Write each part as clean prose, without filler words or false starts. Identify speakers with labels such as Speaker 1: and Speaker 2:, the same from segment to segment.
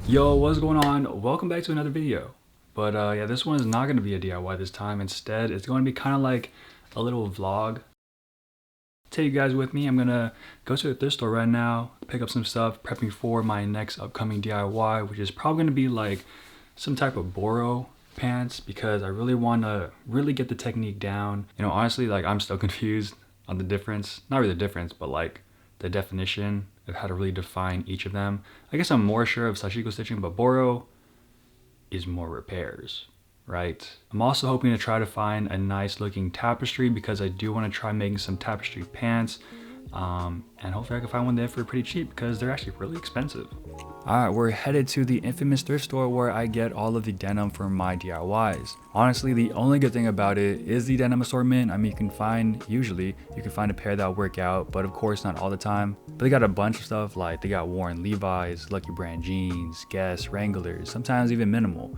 Speaker 1: Yo, what's going on? Welcome back to another video. But yeah, this one is not going to be a DIY this time. Instead, it's going to be kind of like a little vlog. Take you guys with me. I'm going to go to the thrift store right now, pick up some stuff, prepping for my next upcoming DIY, which is probably going to be like some type of Boro pants because I really want to really get the technique down. You know, honestly, like I'm still confused on the difference. Not really the difference, but like the definition of how to really define each of them. I guess I'm more sure of Sashiko stitching, but Boro is more repairs, right? I'm also hoping to try to find a nice looking tapestry because I do want to try making some tapestry pants. And hopefully I can find one there for pretty cheap because they're actually really expensive. Alright, we're headed to the infamous thrift store where I get all of the denim for my DIYs. Honestly, the only good thing about it is the denim assortment. I mean, usually you can find a pair that'll work out, but of course not all the time. But they got a bunch of stuff like they got worn Levi's, Lucky Brand jeans, Guess, Wranglers, sometimes even minimal.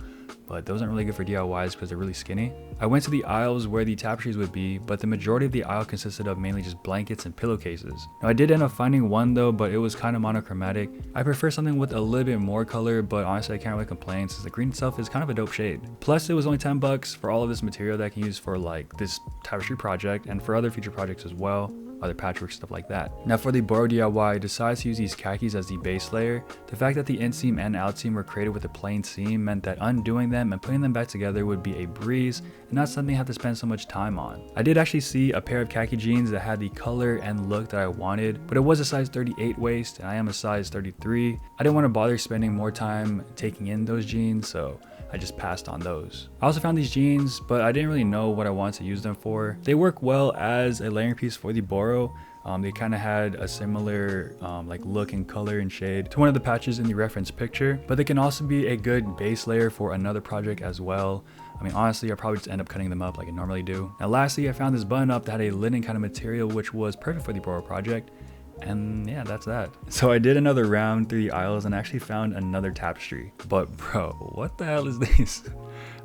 Speaker 1: But those aren't really good for DIYs because they're really skinny. I went to the aisles where the tapestries would be, but the majority of the aisle consisted of mainly just blankets and pillowcases. Now I did end up finding one though, but it was kind of monochromatic. I prefer something with a little bit more color, but honestly I can't really complain since the green itself is kind of a dope shade. Plus it was only 10 bucks for all of this material that I can use for like this tapestry project and for other future projects as well. Other patchwork stuff like that. Now for the Boro DIY, I decided to use these khakis as the base layer. The fact that the inseam and outseam were created with a plain seam meant that undoing them and putting them back together would be a breeze and not something I have to spend so much time on. I did actually see a pair of khaki jeans that had the color and look that I wanted, but it was a size 38 waist and I am a size 33. I didn't want to bother spending more time taking in those jeans, so I just passed on those. I also found these jeans, but I didn't really know what I wanted to use them for. They work well as a layering piece for the Boro. They kind of had a similar like look and color and shade to one of the patches in the reference picture, but they can also be a good base layer for another project as well. I mean, honestly, I'll probably just end up cutting them up like I normally do. Now lastly, I found this button up that had a linen kind of material, which was perfect for the Boro project. And yeah, that's that. So I did another round through the aisles and actually found another tapestry. But bro, what the hell is this?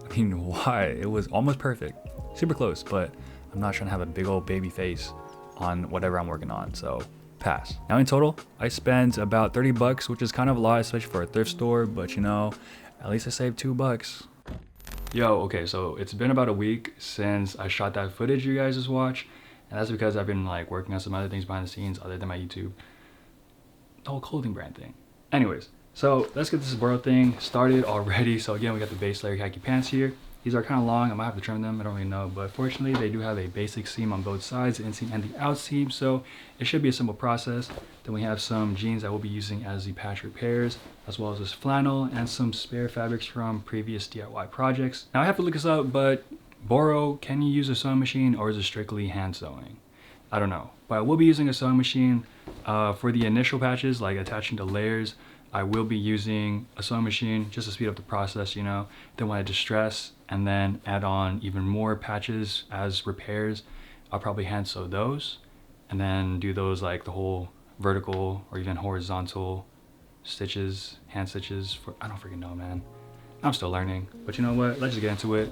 Speaker 1: I mean, why? It was almost perfect. Super close, but I'm not trying to have a big old baby face on whatever I'm working on, so pass. Now in total, I spent about 30 bucks, which is kind of a lot, especially for a thrift store, but you know, at least I saved 2 bucks. Yo, okay, so it's been about a week since I shot that footage you guys just watched. And that's because I've been like working on some other things behind the scenes other than my YouTube. The whole clothing brand thing. Anyways, so let's get this Boro thing started already. So again, we got the base layer khaki pants here. These are kind of long. I might have to trim them. I don't really know. But fortunately, they do have a basic seam on both sides, the inseam and the outseam. So it should be a simple process. Then we have some jeans that we'll be using as the patch repairs, as well as this flannel and some spare fabrics from previous DIY projects. Now I have to look this up, but Boro, can you use a sewing machine or is it strictly hand sewing? I don't know, but I will be using a sewing machine for the initial patches, like attaching the layers. I will be using a sewing machine just to speed up the process, you know. Then when I distress and then add on even more patches as repairs, I'll probably hand sew those and then do those like the whole vertical or even horizontal stitches, hand stitches for, I don't freaking know, man. I'm still learning, but you know what? Let's just get into it.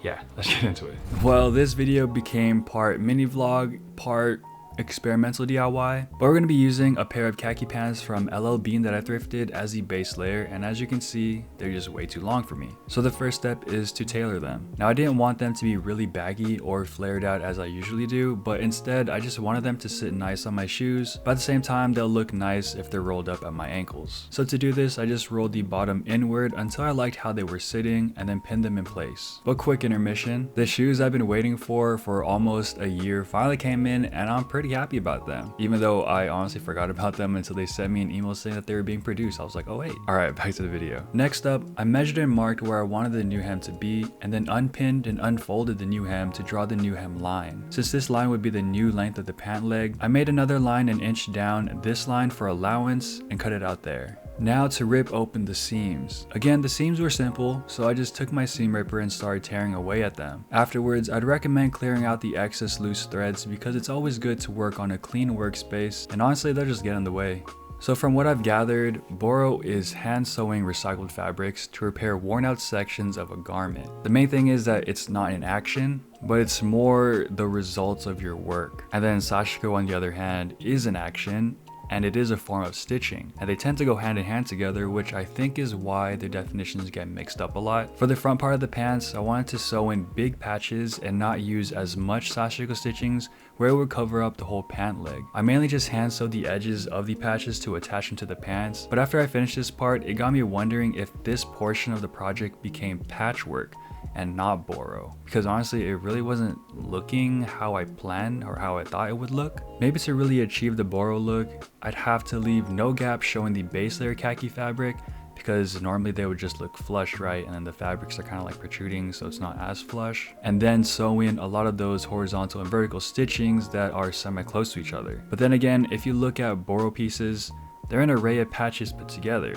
Speaker 1: Yeah, let's get into it. Well, this video became part mini vlog, part experimental DIY, but we're going to be using a pair of khaki pants from LL Bean that I thrifted as the base layer, and as you can see, they're just way too long for me. So the first step is to tailor them. Now I didn't want them to be really baggy or flared out as I usually do, but instead I just wanted them to sit nice on my shoes, but at the same time they'll look nice if they're rolled up at my ankles. So to do this, I just rolled the bottom inward until I liked how they were sitting and then pinned them in place. But quick intermission, the shoes I've been waiting for almost a year finally came in, and I'm pretty happy about them, even though I honestly forgot about them until they sent me an email saying that they were being produced. I was like, oh wait. All right, back to the video. Next up, I measured and marked where I wanted the new hem to be, and then unpinned and unfolded the new hem to draw the new hem line. Since this line would be the new length of the pant leg, I made another line an inch down this line for allowance and cut it out there. Now to rip open the seams. Again, the seams were simple, so I just took my seam ripper and started tearing away at them. Afterwards, I'd recommend clearing out the excess loose threads because it's always good to work on a clean workspace, and honestly, they'll just get in the way. So from what I've gathered, Boro is hand sewing recycled fabrics to repair worn out sections of a garment. The main thing is that it's not in action, but it's more the results of your work. And then Sashiko, on the other hand, is in action and it is a form of stitching, and they tend to go hand in hand together, which I think is why their definitions get mixed up a lot. For the front part of the pants, I wanted to sew in big patches and not use as much Sashiko stitchings where it would cover up the whole pant leg. I mainly just hand sewed the edges of the patches to attach them to the pants, but after I finished this part, it got me wondering if this portion of the project became patchwork and not Boro, because honestly it really wasn't looking how I planned or how I thought it would look. Maybe to really achieve the Boro look, I'd have to leave no gap showing the base layer khaki fabric, because normally they would just look flush, right, and then the fabrics are kind of like protruding, so it's not as flush, and then sew in a lot of those horizontal and vertical stitchings that are semi-close to each other. But then again, if you look at Boro pieces, they're an array of patches put together,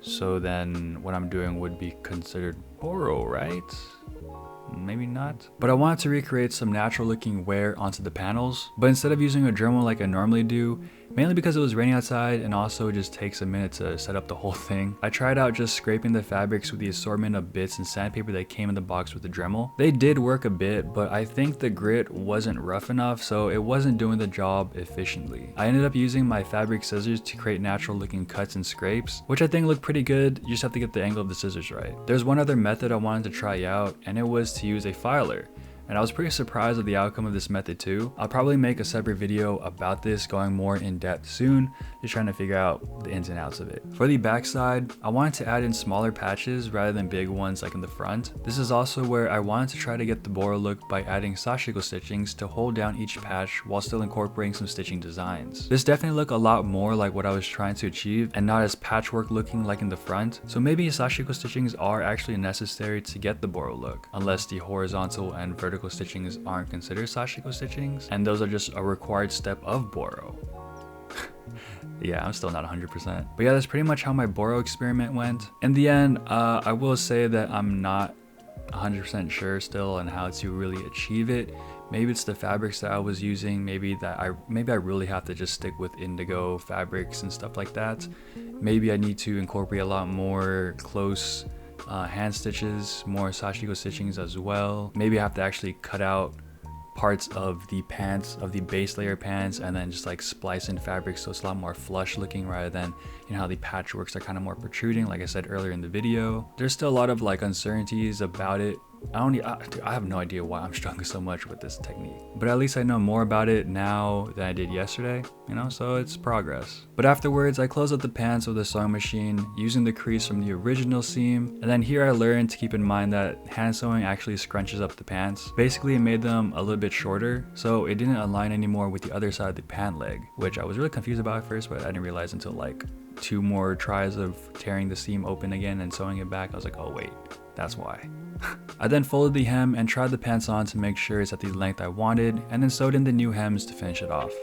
Speaker 1: so then what I'm doing would be considered Boro, right? Maybe not. But I wanted to recreate some natural looking wear onto the panels, but instead of using a Dremel like I normally do, mainly because it was raining outside and also it just takes a minute to set up the whole thing, I tried out just scraping the fabrics with the assortment of bits and sandpaper that came in the box with the Dremel. They did work a bit, but I think the grit wasn't rough enough, so it wasn't doing the job efficiently. I ended up using my fabric scissors to create natural looking cuts and scrapes, which I think look pretty good. You just have to get the angle of the scissors right. There's one other method I wanted to try out, and it was to use a filer. And I was pretty surprised at the outcome of this method too. I'll probably make a separate video about this, going more in depth soon, just trying to figure out the ins and outs of it. For the back side, I wanted to add in smaller patches rather than big ones like in the front. This is also where I wanted to try to get the Boro look by adding Sashiko stitchings to hold down each patch while still incorporating some stitching designs. This definitely looked a lot more like what I was trying to achieve and not as patchwork looking like in the front. So maybe Sashiko stitchings are actually necessary to get the Boro look, unless the horizontal and vertical stitchings aren't considered Sashiko stitchings, and those are just a required step of Boro. Yeah, I'm still not 100%. But yeah, that's pretty much how my Boro experiment went. In the end, I will say that I'm not 100% sure still on how to really achieve it. Maybe it's the fabrics that I was using, maybe I really have to just stick with indigo fabrics and stuff like that. Maybe I need to incorporate a lot more close hand stitches, more Sashiko stitchings as well. Maybe I have to actually cut out parts of the pants, of the base layer pants, and then just like splice in fabric so it's a lot more flush looking rather than, you know, how the patchworks are kind of more protruding like I said earlier in the video. There's still a lot of like uncertainties about it. I have no idea why I'm struggling so much with this technique, but at least I know more about it now than I did yesterday, you know, so it's progress. But afterwards, I closed up the pants with a sewing machine using the crease from the original seam, and then here I learned to keep in mind that hand sewing actually scrunches up the pants. Basically, it made them a little bit shorter, so it didn't align anymore with the other side of the pant leg, which I was really confused about at first, but I didn't realize until like 2 more tries of tearing the seam open again and sewing it back. I was like, oh wait, that's why. I then folded the hem and tried the pants on to make sure it's at the length I wanted, and then sewed in the new hems to finish it off.